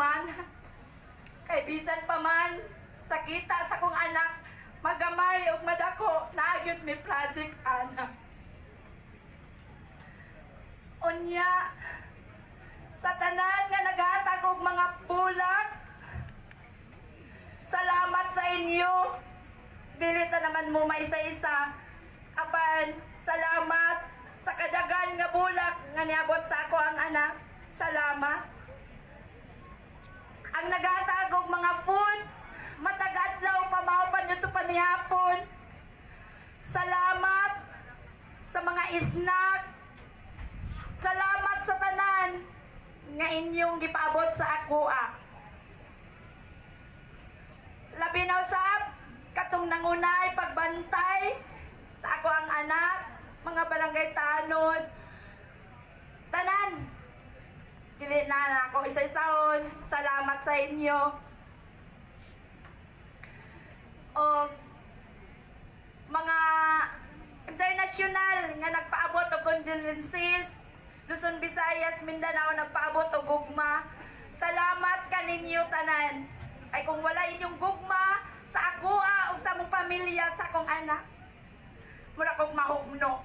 humana. Kay bisan pa man sakita sa kong anak, magamay ug madako naagyod mi project anak. Unya, sa tanan nga naghatag og mga bulak, salamat sa inyo. Dili ta naman mo maisa-isa. Apan, salamat sa kadagan nga bulak nga niabot sa ako ang anak. Salamat. Ang naghatag og mga food, matag-adlaw pamahupan nyo ito panihapon. Salamat sa mga snack. Salamat sa tanan nga inyong gipaabot sa ako. Labi na usab katong nangunay pagbantay sa ako ang anak, mga barangay tanod, tanan. Dili na ako isa-isahon. Salamat sa inyo. O mga international nga nagpaabot og condolences, Luzon, Visayas, Mindanao nagpaabot og gugma. Salamat kaninyo tanan. Ay kung wala inyong gugma sa ako o sa mong pamilya sa akong anak, mura kong mahugno.